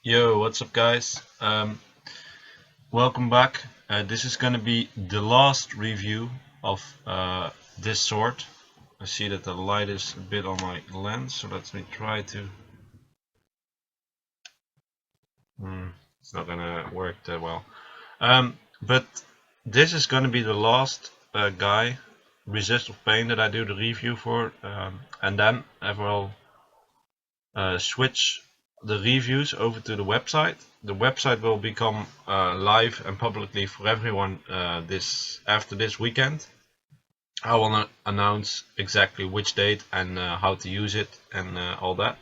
Yo, what's up, guys? Welcome back. This is gonna be the last review of this sort. I see that the light is a bit on my lens, so let me try to. It's not gonna work that well. But this is gonna be the last guy, resistofpain, that I do the review for, and then I will switch the reviews over to the website. The website will become live and publicly for everyone after this weekend. I will announce exactly which date and how to use it and all that.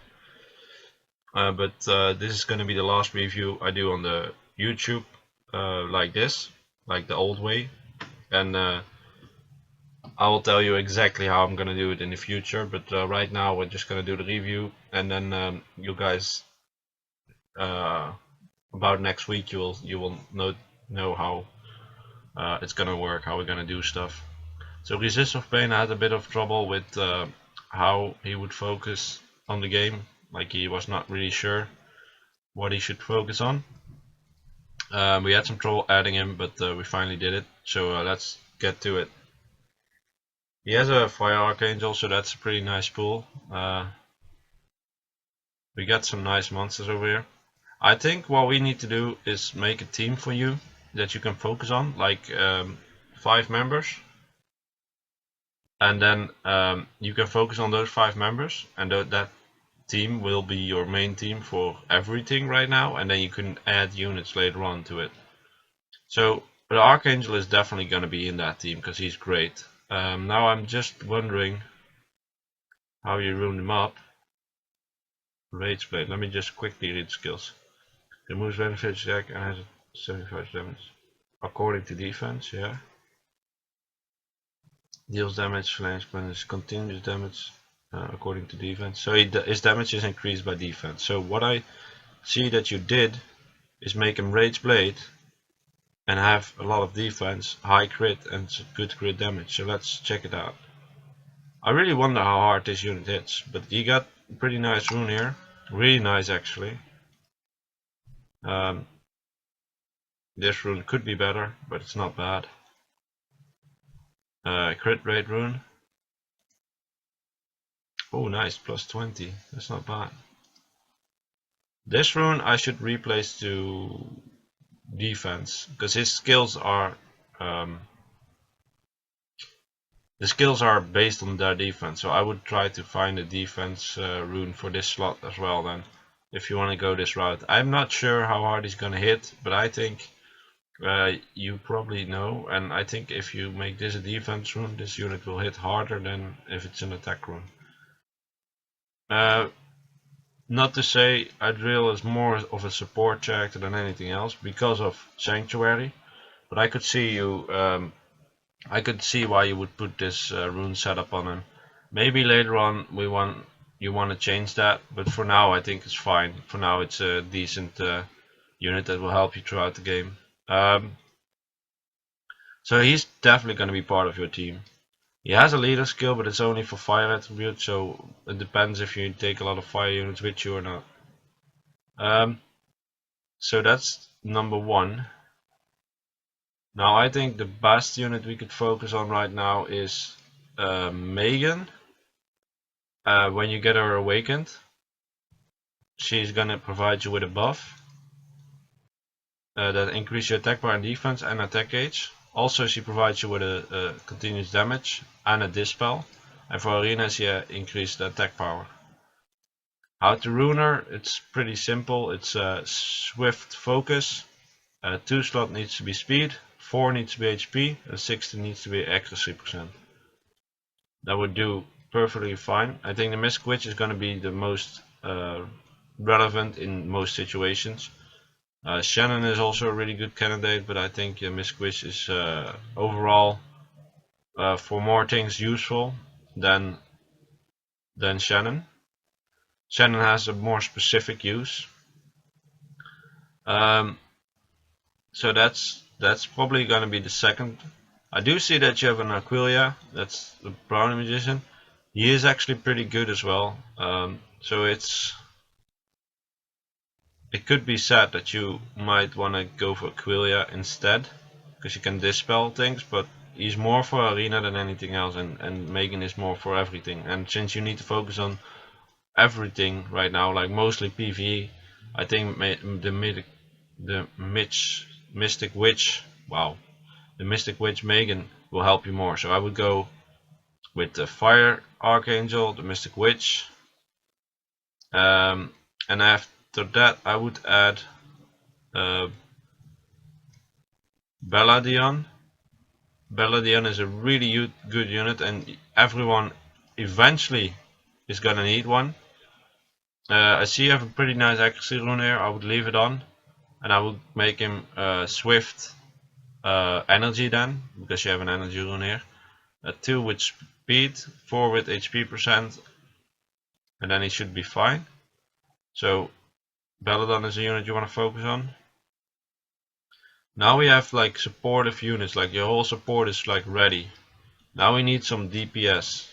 But this is going to be the last review I do on the YouTube like this, like the old way, and I will tell you exactly how I'm gonna do it in the future. But right now we're just gonna do the review, and then you guys about next week you will know how it's gonna work, how we're gonna do stuff. So resistofpain had a bit of trouble with how he would focus on the game. Like, he was not really sure what he should focus on. We had some trouble adding him, but we finally did it. So let's get to it. He has a fire archangel, so that's a pretty nice pool. We got some nice monsters over here. I think what we need to do is make a team for you that you can focus on, like 5 members, and then you can focus on those 5 members, and that team will be your main team for everything right now, and then you can add units later on to it. So the Archangel is definitely going to be in that team because he's great. Now I'm just wondering how you rune him up. Rage Blade, let me just quickly read skills. Removes benefit attack and has 75 damage. According to defense, yeah. Deals damage, flanks, but continuous damage according to defense. So his damage is increased by defense. So what I see that you did is make him Rage Blade and have a lot of defense, high crit, and good crit damage. So let's check it out. I really wonder how hard this unit hits, but he got a pretty nice rune here. Really nice, actually. This rune could be better, but it's not bad. Crit rate rune. Oh, nice, plus 20. That's not bad. This rune I should replace to defense, because his skills are the skills are based on their defense. So I would try to find a defense rune for this slot as well then, if you want to go this route. I'm not sure how hard he's gonna hit, but I think you probably know, and I think if you make this a defense rune, this unit will hit harder than if it's an attack rune. Not to say Adriel is more of a support character than anything else because of Sanctuary, but I could see you. I could see why you would put this rune setup on him. Maybe later on you want to change that, but for now I think it's fine. For now it's a decent unit that will help you throughout the game. So he's definitely going to be part of your team. He has a leader skill, but it's only for fire attribute, so it depends if you take a lot of fire units with you or not. So that's number 1. Now I think the best unit we could focus on right now is Megan. When you get her awakened, she's gonna provide you with a buff that increases your attack power and defense and attack gauge. Also, she provides you with a continuous damage and a dispel. And for arena, she increased the attack power. How to rune her? It's pretty simple. It's swift focus. 2 slot needs to be speed. 4 needs to be HP, and 60 needs to be accuracy %. That would do perfectly fine. I think the Mystic Witch is going to be the most relevant in most situations. Shannon is also a really good candidate, but I think Mystic Witch is overall for more things useful than Shannon. Shannon has a more specific use. So that's probably going to be the second. I do see that you have an Aquilia, that's the Brownie Magician. He is actually pretty good as well. So it's it could be said that you might want to go for Aquilia instead, because you can dispel things, but he's more for arena than anything else, and Megan is more for everything. And since you need to focus on everything right now, like mostly PvE, I think the Mystic Witch, wow, the Mystic Witch Megan will help you more. So I would go with the Fire Archangel, the Mystic Witch, and after that I would add Belladion. Belladion is a really good unit, and everyone eventually is gonna need one. I see you have a pretty nice accuracy rune here. I would leave it on, and I would make him swift energy then, because you have an energy rune here. 2 with speed, 4 with HP percent, and then he should be fine. So Belladon is a unit you want to focus on. Now we have like supportive units, like your whole support is like ready. Now we need some DPS.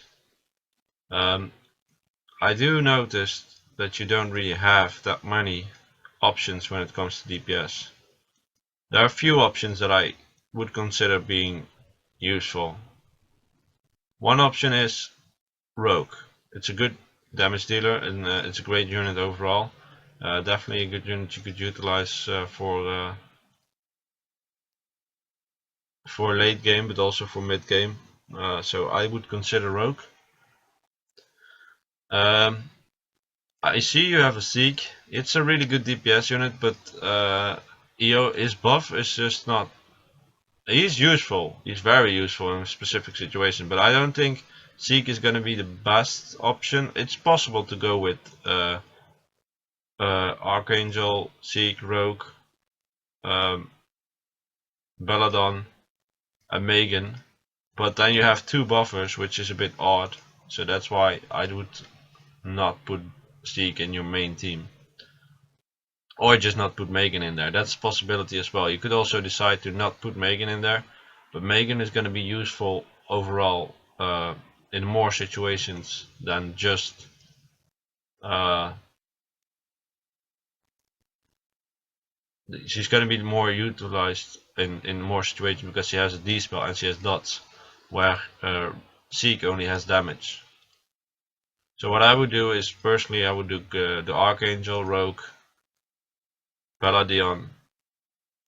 I do notice that you don't really have that many options when it comes to DPS. There are a few options that I would consider being useful. One option is Rogue. It's a good damage dealer, and it's a great unit overall. Definitely a good unit you could utilize for late game, but also for mid game. So I would consider Rogue. I see you have a Seek. It's a really good DPS unit, but his buff is just not. He's useful. He's very useful in a specific situation, but I don't think Seek is going to be the best option. It's possible to go with Archangel, Seek, Rogue, Belladon, and Megan, but then you have 2 buffers, which is a bit odd. So that's why I would not put Seek in your main team, or just not put Megan in there. That's a possibility as well. You could also decide to not put Megan in there, but Megan is going to be useful overall in more situations than just she's going to be more utilized in more situations because she has a D-spell and she has dots, where Seek only has damage. So what I would do is, personally, I would do the Archangel, Rogue, Palladion,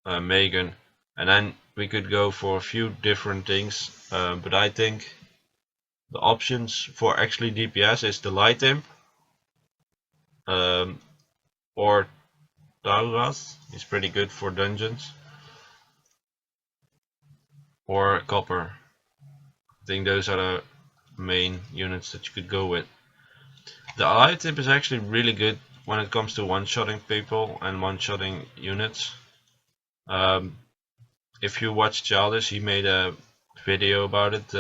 Megan, and then we could go for a few different things, but I think the options for actually DPS is the Light Imp, or Tauras. He's pretty good for dungeons, or Copper. I think those are the main units that you could go with. The Light Imp is actually really good when it comes to one-shotting people and one-shotting units. If you watch Childish, he made a video about it,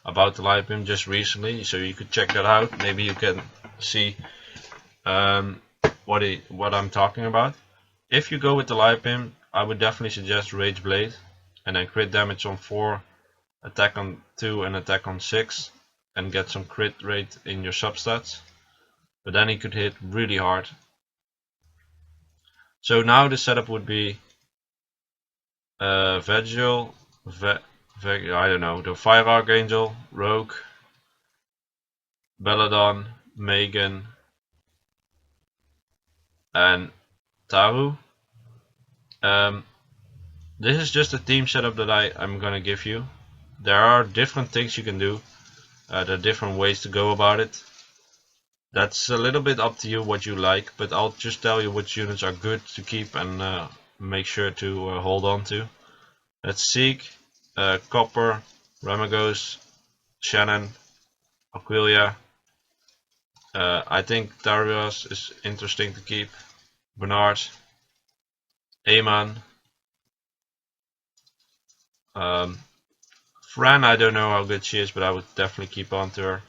about the Light Imp just recently, so you could check that out. Maybe you can see what I'm talking about. If you go with the Light Imp, I would definitely suggest Rage Blade, and then crit damage on 4, attack on 2, and attack on 6, and get some crit rate in your substats. But then he could hit really hard. So now the setup would be Vegil, I don't know, the Fire Archangel, Rogue, Belladon, Megan, and Taru. This is just a team setup that I'm gonna give you. There are different things you can do. There are different ways to go about it. That's a little bit up to you what you like, but I'll just tell you which units are good to keep and make sure to hold on to. Let's Seek, Copper, Ramagos, Shannon, Aquilia. I think Darius is interesting to keep. Bernard, Eamon, Fran, I don't know how good she is, but I would definitely keep on to her.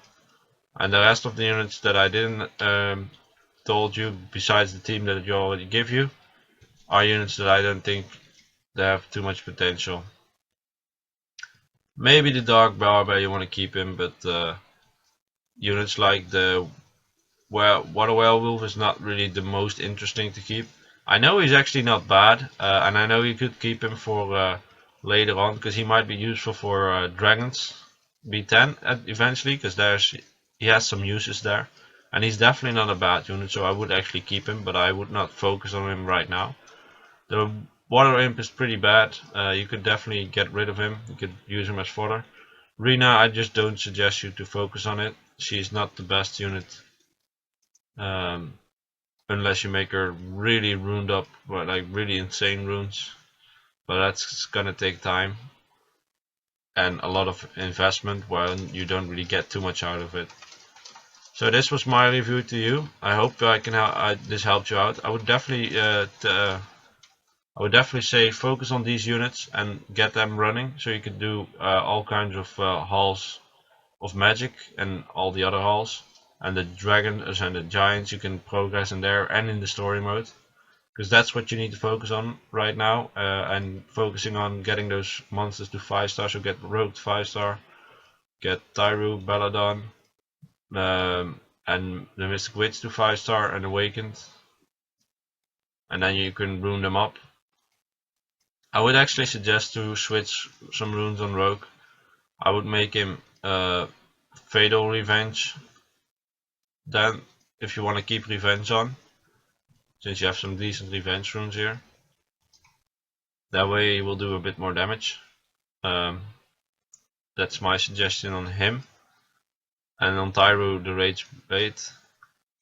And the rest of the units that I didn't told you, besides the team that you already give you, are units that I don't think they have too much potential. Maybe the Dark Barber, you want to keep him, but units like the where Water Werewolf is not really the most interesting to keep. I know he's actually not bad, and I know you could keep him for later on, because he might be useful for dragons B10 eventually, because he has some uses there, and he's definitely not a bad unit, so I would actually keep him, but I would not focus on him right now. The Water Imp is pretty bad. You could definitely get rid of him. You could use him as fodder. Rena, I just don't suggest you to focus on it. She's not the best unit, unless you make her really runed up, like really insane runes. But that's gonna take time and a lot of investment, while you don't really get too much out of it. So this was my review to you. I hope this helped you out. I would definitely say focus on these units and get them running, so you can do all kinds of halls of magic and all the other halls, and the dragons and the giants you can progress in there and in the story mode, because that's what you need to focus on right now, and focusing on getting those monsters to 5 stars. So get Rogue 5 star, get Tyru, Belladon, and the Mystic Witch to 5 star and Awakened, and then you can rune them up. I would actually suggest to switch some runes on Rogue. I would make him Fatal Revenge then, if you want to keep Revenge on, since you have some decent Revenge runes here. That way he will do a bit more damage. That's my suggestion on him. And on Tyru, the Rage Bait,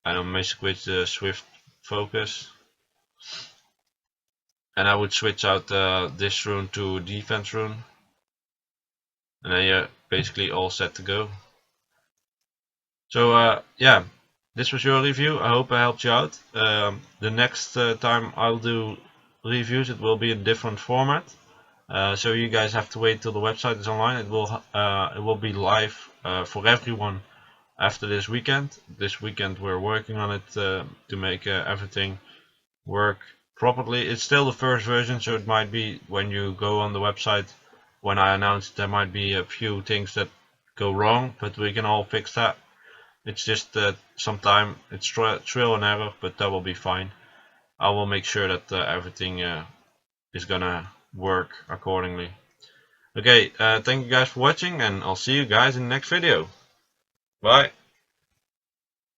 and on Mystic Witch, the Swift Focus. And I would switch out this rune to Defense rune, and then you're basically all set to go. So yeah, this was your review. I hope I helped you out. The next time I'll do reviews, it will be in a different format. So you guys have to wait till the website is online. It will be live for everyone after this weekend. This weekend we're working on it to make everything work properly. It's still the first version, so it might be when you go on the website, when I announce it, there might be a few things that go wrong, but we can all fix that. It's just sometime it's trial and error, but that will be fine. I will make sure that everything is gonna work accordingly. Okay, thank you guys for watching, and I'll see you guys in the next video. Bye.